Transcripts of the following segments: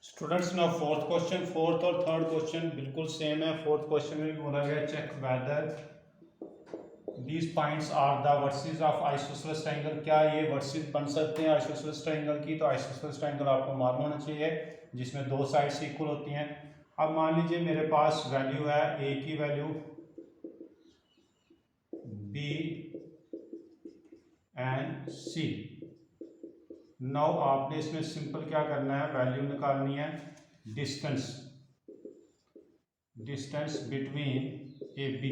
Students ना fourth और third question बिल्कुल सेम है। फोर्थ क्वेश्चन में भी बोला गया check whether these points are the vertices of isosceles triangle. क्या ये वर्सेस बन सकते हैं आइसोसेलेस ट्रायंगल की? तो आइसोसेलेस ट्रायंगल आपको मालूम होना चाहिए जिसमें दो साइड्स इक्वल होती हैं। अब मान लीजिए मेरे पास वैल्यू है ए की value, B and C. Now आपने इसमें सिंपल क्या करना है, वैल्यू निकालनी है डिस्टेंस बिटवीन ए बी।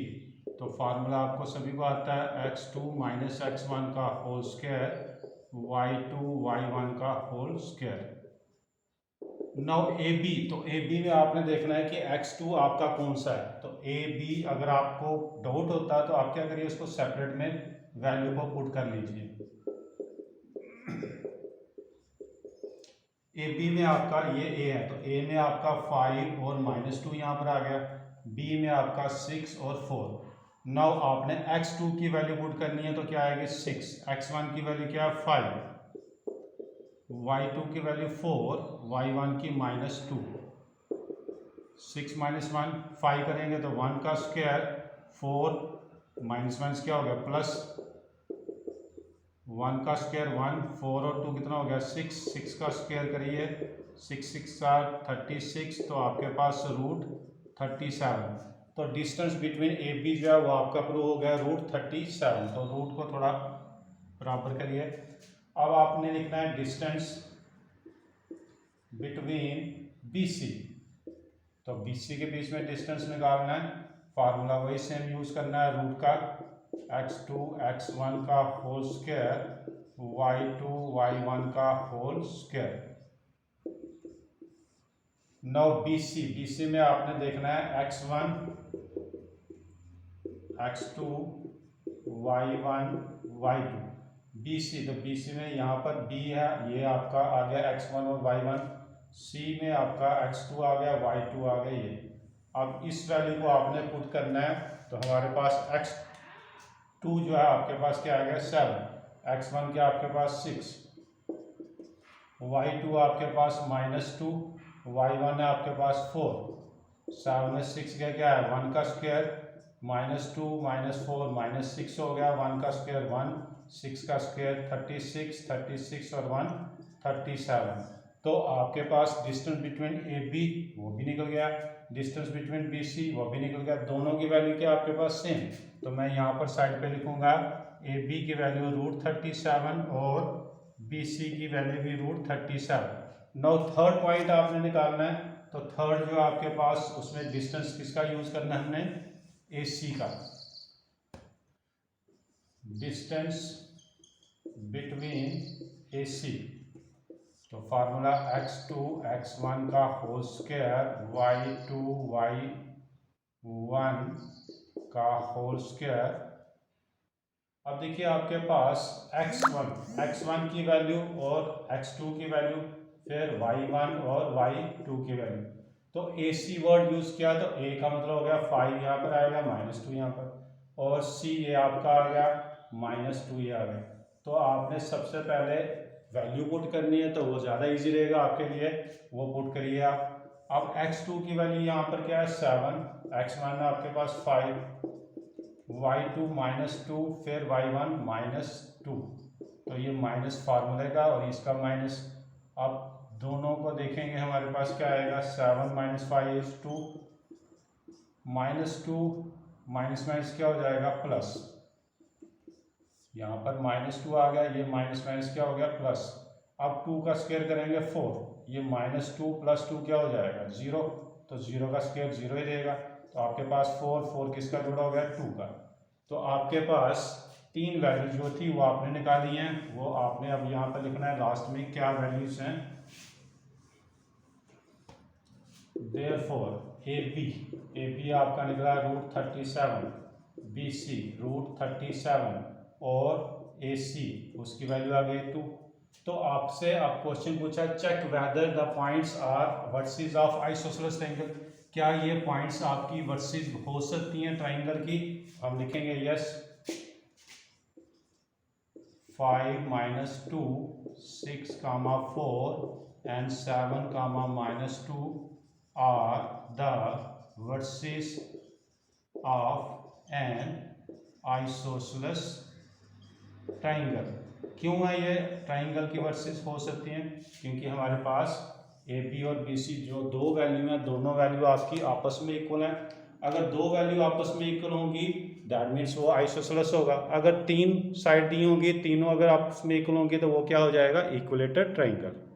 तो फार्मूला आपको सभी को आता है x2 माइनस x1 का होल स्क्वायर y2 y1 का whole square. Now A B, तो ए बी में आपने देखना है कि x2 आपका कौन सा है। तो ए बी अगर आपको डाउट होता है तो आप क्या करिए, उसको सेपरेट में वैल्यू को पुट कर लीजिए। ए बी में आपका ये ए है, तो ए में आपका 5 और -2 यहाँ पर आ गया, बी में आपका 6 और 4। नाउ आपने x2 की वैल्यू पुट करनी है तो क्या आएगी 6, x1 की वैल्यू क्या है 5, y2 की वैल्यू 4, y1 की -2। 6 - 1 5 करेंगे तो 1 का स्क्वायर, 4 - 1 क्या हो गया प्लस 1 का स्क्वायर 1, 4 और 2 कितना हो गया 6, 6 का स्क्वायर करिए 6 6 36, तो आपके पास √37। तो डिस्टेंस बिटवीन ए बी जो है वो आपका प्रूव हो गया √37। तो रूट को थोड़ा बराबर करिए। अब आपने लिखना है डिस्टेंस बिटवीन बी सी। तो बी सी के बीच में डिस्टेंस निकालना है, फार्मूला वही सेम यूज करना है, रूट का x2 x1 का होल स्क्वायर y2 y1 का होल स्क्वायर। नाउ BC में आपने देखना है x1 x2 y1 y2 BC। तो BC में यहाँ पर B है, ये आपका आ गया x1 और y1, C में आपका x2 आ गया, y2 आ गया ये। अब इस वैल्यू को आपने पुट करना है, तो हमारे पास x2 जो है आपके पास क्या आ गया 7, x1 क्या आपके पास 6, y2 आपके पास -2, y1 है आपके पास 4, 7 में 6 का क्या है 1 का स्क्वायर, -2 -4 -6 हो गया, 1 का स्क्वायर 1, 6 का स्क्वायर 36 और 1 37। तो आपके पास डिस्टेंस बिटवीन ए बी वो भी निकल गया, डिस्टेंस बिटवीन बी सी वो भी निकल गया। दोनों की वैल्यू क्या आपके पास सेम, तो मैं यहाँ पर साइड पे लिखूंगा ए बी की वैल्यू √37 और बी सी की वैल्यू भी √37। नाउ थर्ड पॉइंट आपने निकालना है, तो थर्ड जो आपके पास उसमें डिस्टेंस किसका यूज करना है हमने, ए सी का। डिस्टेंस बिटवीन ए सी, तो फार्मूला x2 x1 का होल स्क्वायर y2 y1 का होल स्क्वायर। अब देखिए आपके पास x1 की वैल्यू और x2 की वैल्यू, फिर y1 और y2 की वैल्यू। तो ए सी वर्ड यूज किया तो a का मतलब हो गया 5 यहाँ पर आएगा, -2 यहाँ पर, और c ये आपका आ गया -2 ये आ गया। तो आपने सबसे पहले वैल्यू पुट करनी है, तो वो ज़्यादा इजी रहेगा आपके लिए, वो पुट करिए आप। अब x2 की वैल्यू यहाँ पर क्या है 7, x1 है आपके पास 5, y2 -2, फिर y1 -2, तो ये माइनस फार्मूले का और इसका माइनस। अब दोनों को देखेंगे हमारे पास क्या आएगा 7 - 5 is 2, -2 माइनस क्या हो जाएगा प्लस, यहाँ पर -2 आ गया, ये माइनस क्या हो गया प्लस। अब 2 का स्क्वायर करेंगे 4, ये -2 + 2 क्या हो जाएगा 0, तो 0 का स्क्वायर 0 ही रहेगा। तो आपके पास 4 किसका जुड़ा हो गया 2 का। तो आपके पास तीन वैल्यू जो थी वो आपने निकाली हैं, वो आपने अब यहाँ पर लिखना है लास्ट में क्या वैल्यूज हैं। देयरफॉर ए बी आपका निकला √37, बी सी √37 और ए सी उसकी वैल्यू आ गई 2। तो आपसे अब क्वेश्चन पूछा check whether the points are vertices of isosceles triangle. क्या ये पॉइंट्स आपकी वर्सेस हो सकती हैं ट्रायंगल की? हम लिखेंगे yes. 5 - 2 6, 4 and 7 comma minus 2 are the vertices of an isosceles triangle. क्यों है ये ट्राइंगल की वर्सेस हो सकती हैं? क्योंकि हमारे पास ए बी और बी सी जो दो वैल्यू हैं, दोनों वैल्यू आपकी आपस में इक्वल हैं। अगर दो वैल्यू आपस में इक्वल होंगी दैट मीन्स वो आइसोसेलेस होगा। अगर तीन साइड दी होंगी, तीनों अगर आपस में इक्वल होंगी तो वो क्या हो जाएगा? Equilateral triangle.